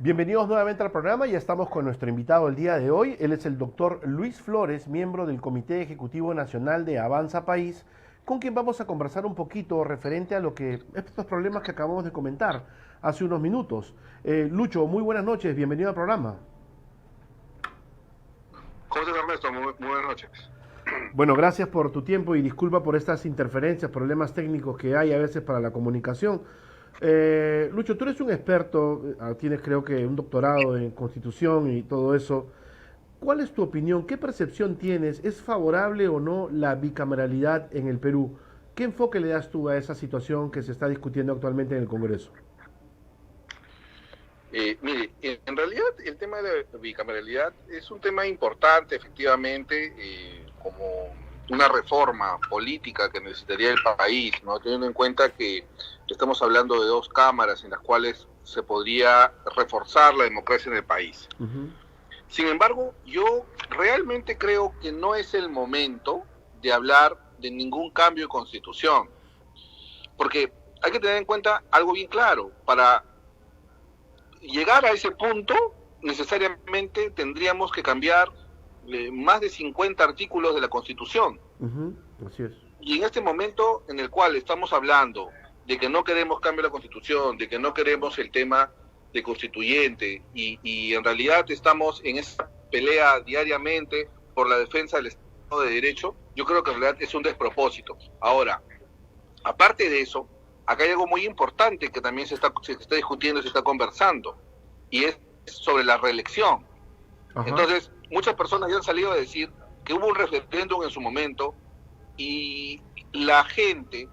Bienvenidos nuevamente al programa. Ya estamos con nuestro invitado el día de hoy. Él es el doctor Luis Flores, miembro del Comité Ejecutivo Nacional de Avanza País, con quien vamos a conversar un poquito referente a estos problemas que acabamos de comentar hace unos minutos. Lucho, muy buenas noches, bienvenido al programa. ¿Cómo estás, Ernesto? Muy buenas noches. Bueno, gracias por tu tiempo y disculpa por estas interferencias, problemas técnicos que hay a veces para la comunicación. Lucho, tú eres un experto, tienes creo que un doctorado en Constitución y todo eso. ¿Cuál es tu opinión? ¿Qué percepción tienes? ¿Es favorable o no la bicameralidad en el Perú? ¿Qué enfoque le das tú a esa situación que se está discutiendo actualmente en el Congreso? Mire, en realidad el tema de la bicameralidad es un tema importante, efectivamente, como una reforma política que necesitaría el país, ¿no? Teniendo en cuenta que estamos hablando de dos cámaras en las cuales se podría reforzar la democracia en el país. Uh-huh. Sin embargo, yo realmente creo que no es el momento de hablar de ningún cambio de constitución, porque hay que tener en cuenta algo bien claro. Para llegar a ese punto, necesariamente tendríamos que cambiar más de 50 artículos de la Constitución. Uh-huh. Así es. Y en este momento en el cual estamos hablando de que no queremos cambio de la Constitución, de que no queremos el tema de constituyente, y en realidad estamos en esa pelea diariamente por la defensa del Estado de Derecho, yo creo que en realidad es un despropósito. Ahora, aparte de eso, acá hay algo muy importante que también se está discutiendo, se está conversando, y es sobre la reelección. Ajá. Entonces, muchas personas ya han salido a decir que hubo un referéndum en su momento y la gente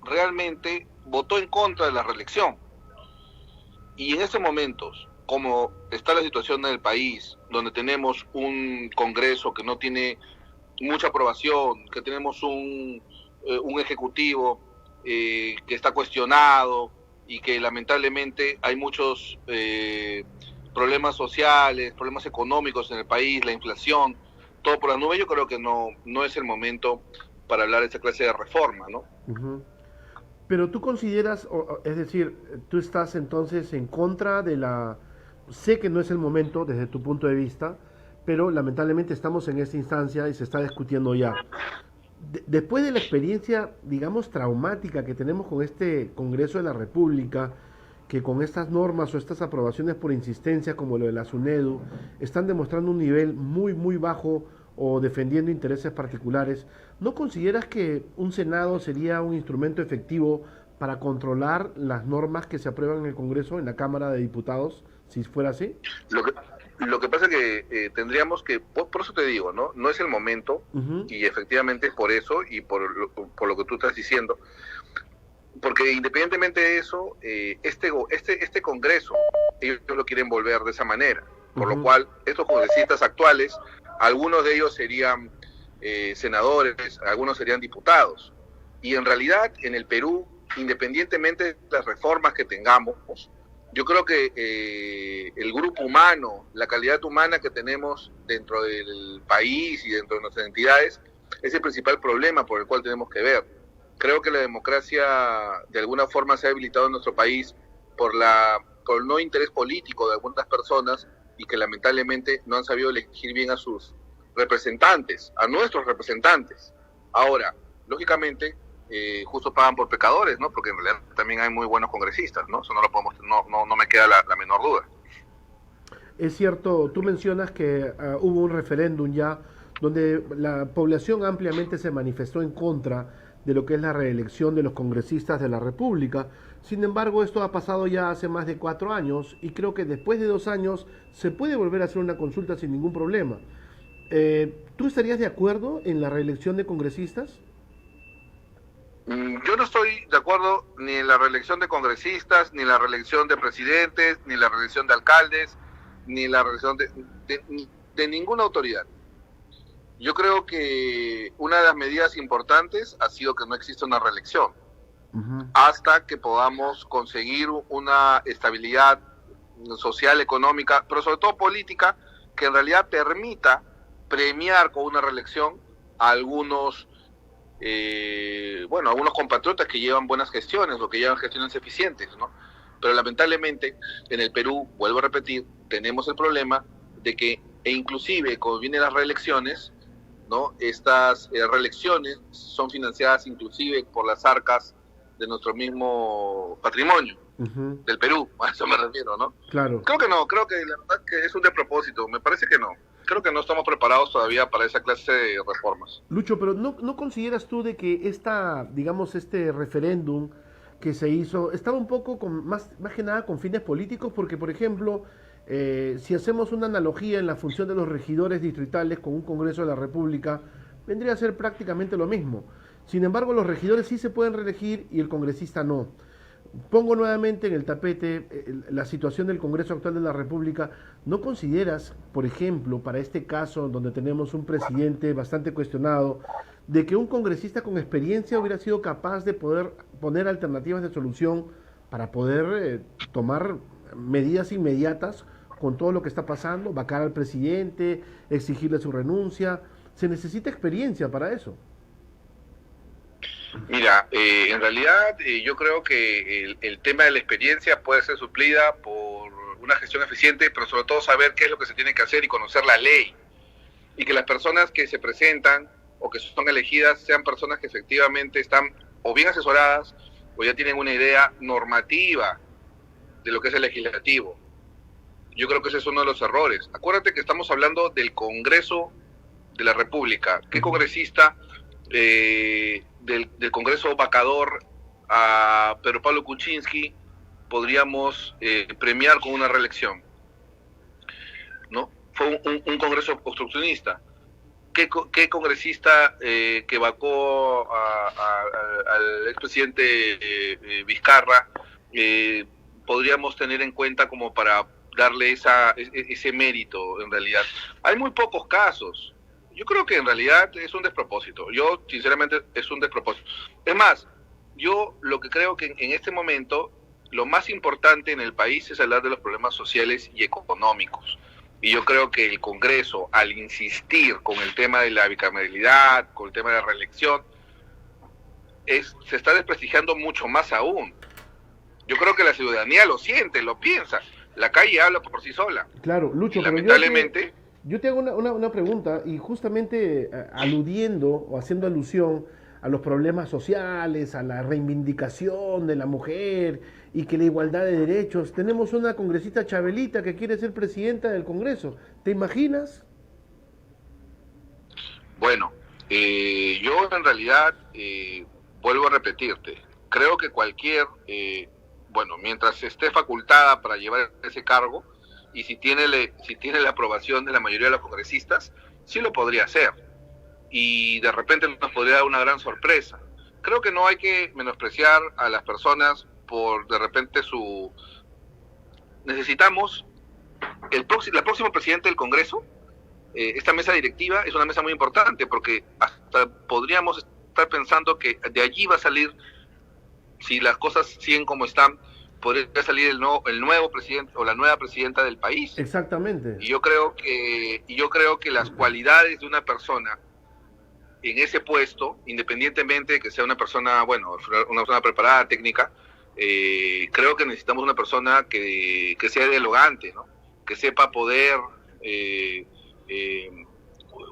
realmente votó en contra de la reelección. Y en estos momentos, como está la situación en el país, donde tenemos un Congreso que no tiene mucha aprobación, que tenemos un Ejecutivo que está cuestionado y que lamentablemente hay muchos problemas sociales, problemas económicos en el país, la inflación, todo por las nubes, yo creo que no es el momento para hablar de esta clase de reforma, ¿no? Uh-huh. Pero tú consideras, es decir, tú estás entonces en contra de la... Sé que no es el momento desde tu punto de vista, pero lamentablemente estamos en esta instancia y se está discutiendo ya. Después de la experiencia, digamos, traumática que tenemos con este Congreso de la República, que con estas normas o estas aprobaciones por insistencia, como lo de la SUNEDU, están demostrando un nivel muy, muy bajo o defendiendo intereses particulares, ¿no consideras que un Senado sería un instrumento efectivo para controlar las normas que se aprueban en el Congreso, en la Cámara de Diputados, si fuera así? Lo que pasa es que tendríamos que, por eso te digo, no es el momento, uh-huh. Y efectivamente es por eso y por lo que tú estás diciendo, porque independientemente de eso, este Congreso, ellos lo quieren volver de esa manera, por uh-huh. Lo cual estos congresistas actuales, algunos de ellos serían senadores, algunos serían diputados, y en realidad en el Perú, independientemente de las reformas que tengamos, yo creo que el grupo humano, la calidad humana que tenemos dentro del país y dentro de nuestras entidades, es el principal problema por el cual tenemos que ver. Creo que la democracia de alguna forma se ha habilitado en nuestro país por el no interés político de algunas personas y que lamentablemente no han sabido elegir bien a sus representantes, a nuestros representantes. Ahora, lógicamente, justo pagan por pecadores, ¿no? Porque en realidad también hay muy buenos congresistas, ¿no? Eso no me queda la menor duda. Es cierto, tú mencionas que hubo un referéndum ya donde la población ampliamente se manifestó en contra de lo que es la reelección de los congresistas de la República. Sin embargo, esto ha pasado ya hace más de 4 años y creo que después de 2 años se puede volver a hacer una consulta sin ningún problema. ¿Tú estarías de acuerdo en la reelección de congresistas? Yo no estoy de acuerdo ni en la reelección de congresistas, ni en la reelección de presidentes, ni en la reelección de alcaldes, ni en la reelección de ninguna autoridad. Yo creo que una de las medidas importantes ha sido que no exista una reelección, uh-huh. Hasta que podamos conseguir una estabilidad social, económica, pero sobre todo política, que en realidad permita premiar con una reelección a algunos algunos compatriotas que llevan buenas gestiones o que llevan gestiones eficientes, ¿no? Pero lamentablemente en el Perú, vuelvo a repetir, tenemos el problema de que, e inclusive cuando vienen las reelecciones, ¿no? Estas reelecciones son financiadas inclusive por las arcas de nuestro mismo patrimonio, del Perú, a eso me refiero, ¿no? Claro. Creo que no, creo que la verdad que es un despropósito, me parece que no. Creo que no estamos preparados todavía para esa clase de reformas. Lucho, pero ¿no consideras tú de que digamos, este referéndum que se hizo estaba un poco más que nada con fines políticos? Porque, por ejemplo, si hacemos una analogía en la función de los regidores distritales con un Congreso de la República, vendría a ser prácticamente lo mismo. Sin embargo, los regidores sí se pueden reelegir y el congresista no. Pongo nuevamente en el tapete la situación del Congreso actual de la República. ¿No consideras, por ejemplo, para este caso donde tenemos un presidente bastante cuestionado, de que un congresista con experiencia hubiera sido capaz de poder poner alternativas de solución para poder tomar medidas inmediatas con todo lo que está pasando, vacar al presidente, exigirle su renuncia? Se necesita experiencia para eso. Mira, en realidad yo creo que el tema de la experiencia puede ser suplida por una gestión eficiente, pero sobre todo saber qué es lo que se tiene que hacer y conocer la ley. Y que las personas que se presentan o que son elegidas sean personas que efectivamente están o bien asesoradas o ya tienen una idea normativa de lo que es el legislativo. Yo creo que ese es uno de los errores. Acuérdate que estamos hablando del Congreso de la República. ¿Qué congresista del Congreso vacador a Pedro Pablo Kuczynski podríamos premiar con una reelección? ¿No? Fue un Congreso obstruccionista. ¿Qué congresista que vacó al expresidente Vizcarra podríamos tener en cuenta como para darle ese mérito en realidad? Hay muy pocos casos. Yo creo que en realidad es un despropósito. Yo, sinceramente, es un despropósito. Es más, yo lo que creo que en este momento lo más importante en el país es hablar de los problemas sociales y económicos. Y yo creo que el Congreso, al insistir con el tema de la bicameralidad, con el tema de la reelección, se está desprestigiando mucho más aún. Yo creo que la ciudadanía lo siente, lo piensa. La calle habla por sí sola. Claro, Lucho, y lamentablemente... Yo te hago una pregunta, y justamente aludiendo o haciendo alusión a los problemas sociales, a la reivindicación de la mujer y que la igualdad de derechos. Tenemos una congresista Chabelita que quiere ser presidenta del Congreso. ¿Te imaginas? Bueno, yo en realidad, vuelvo a repetirte, creo que mientras esté facultada para llevar ese cargo, y si tiene la aprobación de la mayoría de los congresistas, sí lo podría hacer. Y de repente nos podría dar una gran sorpresa. Creo que no hay que menospreciar a las personas por de repente Necesitamos el próximo presidente del Congreso. Esta mesa directiva es una mesa muy importante porque hasta podríamos estar pensando que de allí va a salir, si las cosas siguen como están, podría salir el nuevo presidente o la nueva presidenta del país. Exactamente. Y yo creo que las cualidades de una persona en ese puesto, independientemente de que sea una persona, una persona preparada, técnica, creo que necesitamos una persona que sea dialogante, ¿no? Que sepa poder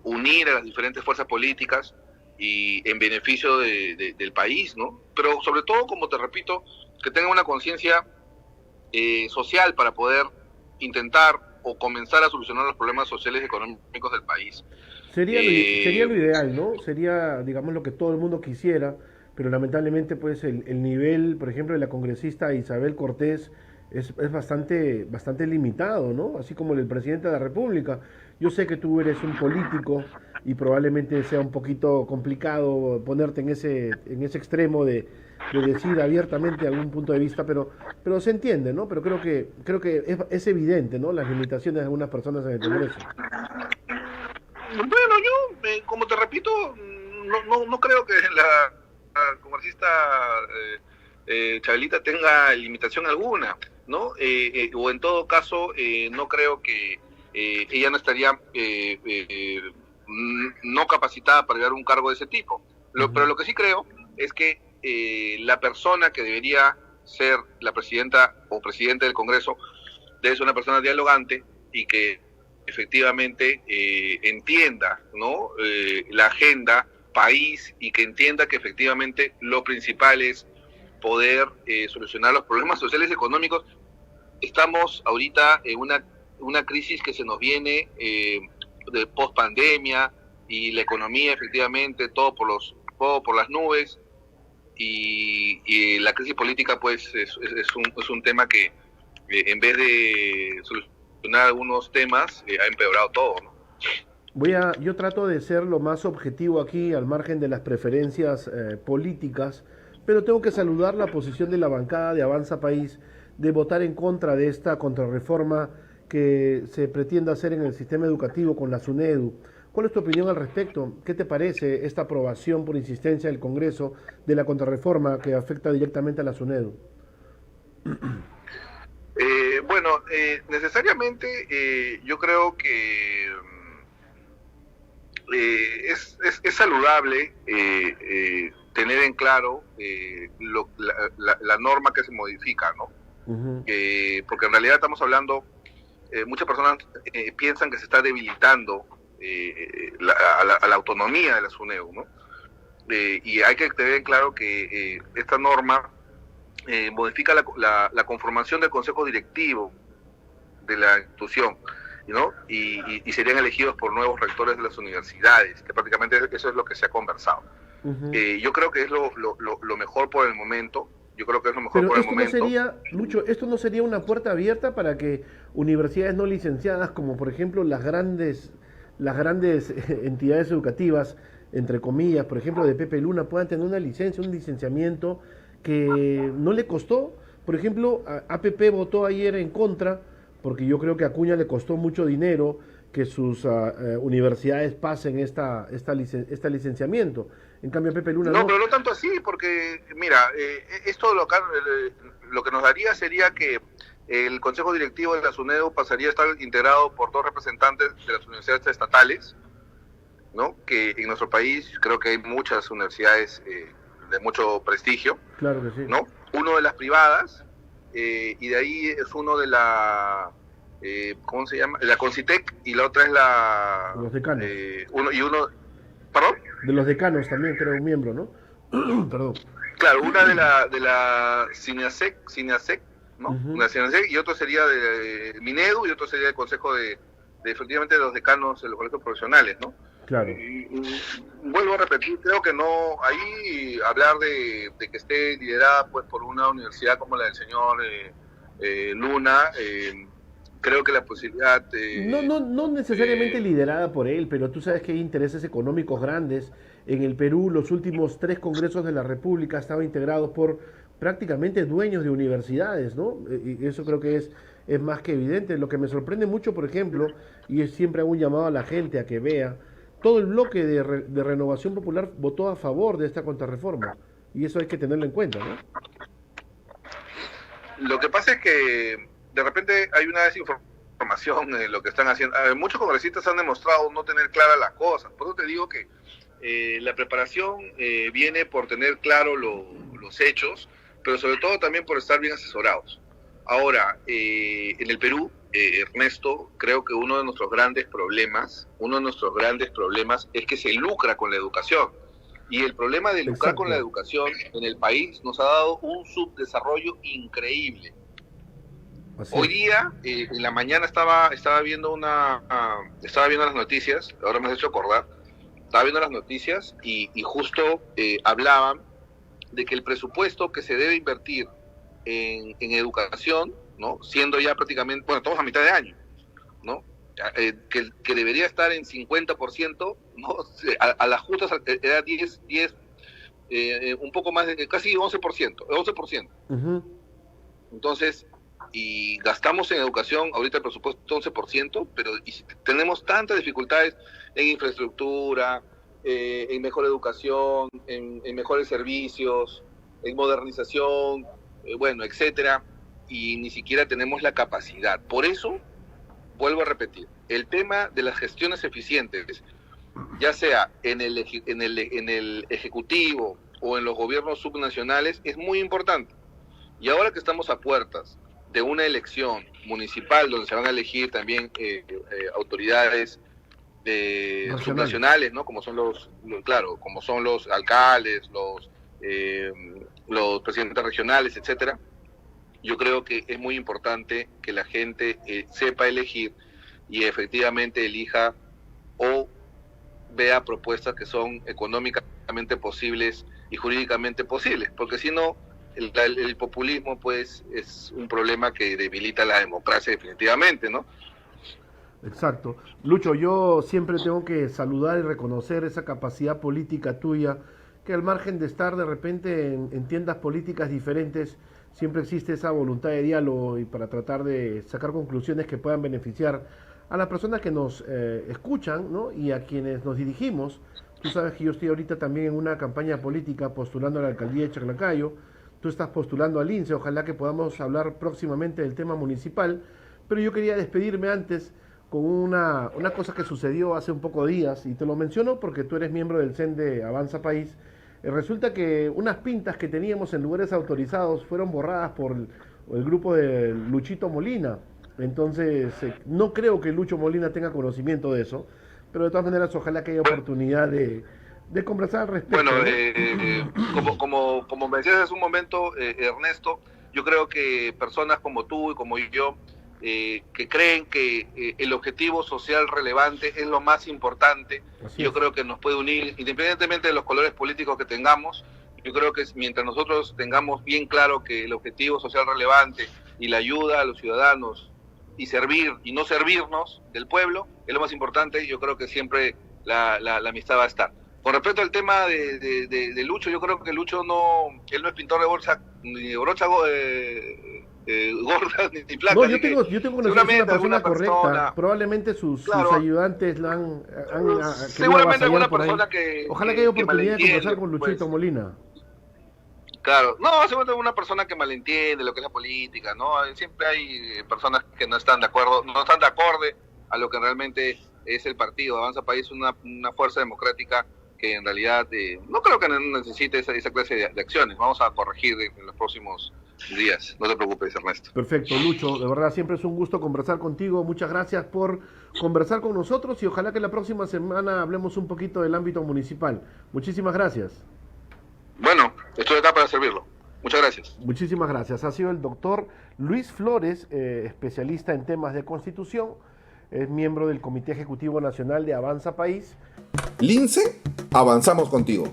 unir a las diferentes fuerzas políticas y en beneficio del país, ¿no? Pero sobre todo, como te repito, que tenga una conciencia social para poder intentar o comenzar a solucionar los problemas sociales y económicos del país. Sería lo ideal, ¿no? Sería, digamos, lo que todo el mundo quisiera, pero lamentablemente, pues, el nivel, por ejemplo, de la congresista Isabel Cortés es bastante limitado, ¿no? Así como el del presidente de la República. Yo sé que tú eres un político y probablemente sea un poquito complicado ponerte en ese extremo de decir abiertamente algún punto de vista, pero se entiende, ¿no? Pero creo que es evidente, ¿no? Las limitaciones de algunas personas en el Congreso. Bueno, yo, como te repito, no creo que la congresista Chabelita tenga limitación alguna, ¿no? O en todo caso, no creo que ella no estaría no capacitada para llevar un cargo de ese tipo. Pero lo que sí creo es que la persona que debería ser la presidenta o presidente del Congreso debe ser una persona dialogante y que efectivamente entienda, ¿no? La agenda país y que entienda que efectivamente lo principal es poder solucionar los problemas sociales y económicos. Estamos ahorita en una crisis que se nos viene de post pandemia y la economía efectivamente todo por las nubes y la crisis política pues es un tema que en vez de solucionar algunos temas ha empeorado todo, ¿no? Yo trato de ser lo más objetivo aquí, al margen de las preferencias políticas, pero tengo que saludar la posición de la bancada de Avanza País de votar en contra de esta contrarreforma que se pretende hacer en el sistema educativo con la SUNEDU. ¿Cuál es tu opinión al respecto? ¿Qué te parece esta aprobación por insistencia del Congreso de la contrarreforma que afecta directamente a la SUNEDU? Necesariamente yo creo que es saludable tener en claro la norma que se modifica, ¿no? Uh-huh. Porque en realidad estamos hablando, muchas personas piensan que se está debilitando a la autonomía de la SUNEDU, ¿no? Y hay que tener en claro que esta norma modifica la conformación del consejo directivo de la institución, ¿no? Y serían elegidos por nuevos rectores de las universidades, que prácticamente eso es lo que se ha conversado. Uh-huh. Yo creo que es lo mejor por el momento. Yo creo que es lo mejor Pero por el esto momento. No sería, Lucho, ¿esto no sería una puerta abierta para que universidades no licenciadas, como por ejemplo las grandes entidades educativas, entre comillas, por ejemplo de Pepe Luna, puedan tener una licencia, un licenciamiento que no le costó? Por ejemplo, APP votó ayer en contra, porque yo creo que a Acuña le costó mucho dinero que sus universidades pasen esta licenciamiento. En cambio, Pepe Luna no. No, pero no tanto así, porque, mira, esto lo que nos daría sería que el Consejo Directivo de la SUNEDU pasaría a estar integrado por 2 representantes de las universidades estatales, ¿no? Que en nuestro país creo que hay muchas universidades de mucho prestigio, claro que sí, ¿no? Uno de las privadas, y de ahí es uno de la... ¿cómo se llama? La Concitec, y la otra es la... Los decanos. ¿Perdón? De los decanos también, creo, un miembro, ¿no? Perdón. Claro, una de la CINEASEC, ¿no? Uh-huh. Una CINEASEC, y otro sería de Minedu, y otro sería el consejo de efectivamente de los decanos de los colegios profesionales, ¿no? Claro. Vuelvo a repetir, creo que no, ahí hablar de que esté liderada pues por una universidad como la del señor Luna, creo que la posibilidad... No necesariamente liderada por él, pero tú sabes que hay intereses económicos grandes. En el Perú, los últimos 3 congresos de la República estaban integrados por prácticamente dueños de universidades, ¿no? Y eso creo que es más que evidente. Lo que me sorprende mucho, por ejemplo, y siempre hago un llamado a la gente a que vea, todo el bloque de Renovación Popular votó a favor de esta contrarreforma, y eso hay que tenerlo en cuenta, ¿no? Lo que pasa es que de repente hay una desinformación en lo que están haciendo. Muchos congresistas han demostrado no tener claras las cosas. Por eso te digo que la preparación viene por tener claro los hechos, pero sobre todo también por estar bien asesorados. Ahora, en el Perú, Ernesto, creo que uno de nuestros grandes problemas es que se lucra con la educación. Y el problema de lucrar con la educación en el país nos ha dado un subdesarrollo increíble. Hoy día, en la mañana estaba viendo las noticias, ahora me has hecho acordar, estaba viendo las noticias y justo hablaban de que el presupuesto que se debe invertir en educación, ¿no? Siendo ya prácticamente, bueno, estamos a mitad de año, ¿no? Que debería estar en 50%, ¿no? A las justas era 10, un poco más de casi 11%. Uh-huh. Entonces, y gastamos en educación ahorita el presupuesto 11%, pero tenemos tantas dificultades en infraestructura, en mejor educación, en mejores servicios, en modernización, bueno, etcétera, y ni siquiera tenemos la capacidad. Por eso, vuelvo a repetir, el tema de las gestiones eficientes, ya sea en el Ejecutivo o en los gobiernos subnacionales, es muy importante. Y ahora que estamos a puertas de una elección municipal donde se van a elegir también autoridades subnacionales, ¿no? Como son como son los alcaldes, los presidentes regionales, etcétera. Yo creo que es muy importante que la gente sepa elegir y efectivamente elija o vea propuestas que son económicamente posibles y jurídicamente posibles, porque si no, el populismo pues es un problema que debilita la democracia definitivamente, ¿no? Exacto. Lucho, yo siempre tengo que saludar y reconocer esa capacidad política tuya, que al margen de estar de repente en tiendas políticas diferentes, siempre existe esa voluntad de diálogo y para tratar de sacar conclusiones que puedan beneficiar a las personas que nos escuchan, ¿no? Y a quienes nos dirigimos. Tú sabes que yo estoy ahorita también en una campaña política postulando a la alcaldía de Chaclacayo, tú estás postulando al INSE, ojalá que podamos hablar próximamente del tema municipal, pero yo quería despedirme antes con una cosa que sucedió hace un poco de días, y te lo menciono porque tú eres miembro del CEN de Avanza País. Resulta que unas pintas que teníamos en lugares autorizados fueron borradas por el grupo de Luchito Molina. Entonces, no creo que Lucho Molina tenga conocimiento de eso, pero de todas maneras, ojalá que haya oportunidad de conversar al respecto. Bueno, como me decías hace un momento, Ernesto, yo creo que personas como tú y como yo, que creen que el objetivo social relevante es lo más importante, yo creo que nos puede unir, independientemente de los colores políticos que tengamos. Yo creo que mientras nosotros tengamos bien claro que el objetivo social relevante y la ayuda a los ciudadanos y servir y no servirnos del pueblo es lo más importante, yo creo que siempre la amistad va a estar. Con respecto al tema de Lucho, yo creo que Lucho él no es pintor de bolsa, ni de brocha gorda, ni plata. No, yo tengo una persona correcta. Probablemente sus ayudantes la han seguramente alguna persona que... Ojalá que haya oportunidad de conversar con Luchito Molina. Claro, no, seguramente una persona que malentiende lo que es la política, ¿no? Siempre hay personas que no están de acuerdo, no están de acorde a lo que realmente es el partido. Avanza País, una fuerza democrática que en realidad no creo que necesite esa clase de acciones. Vamos a corregir en los próximos días. No te preocupes, Ernesto. Perfecto, Lucho. De verdad, siempre es un gusto conversar contigo. Muchas gracias por conversar con nosotros y ojalá que la próxima semana hablemos un poquito del ámbito municipal. Muchísimas gracias. Bueno, estoy acá para servirlo. Muchas gracias. Muchísimas gracias. Ha sido el doctor Luis Flores, especialista en temas de constitución, es miembro del Comité Ejecutivo Nacional de Avanza País. Lince, avanzamos contigo.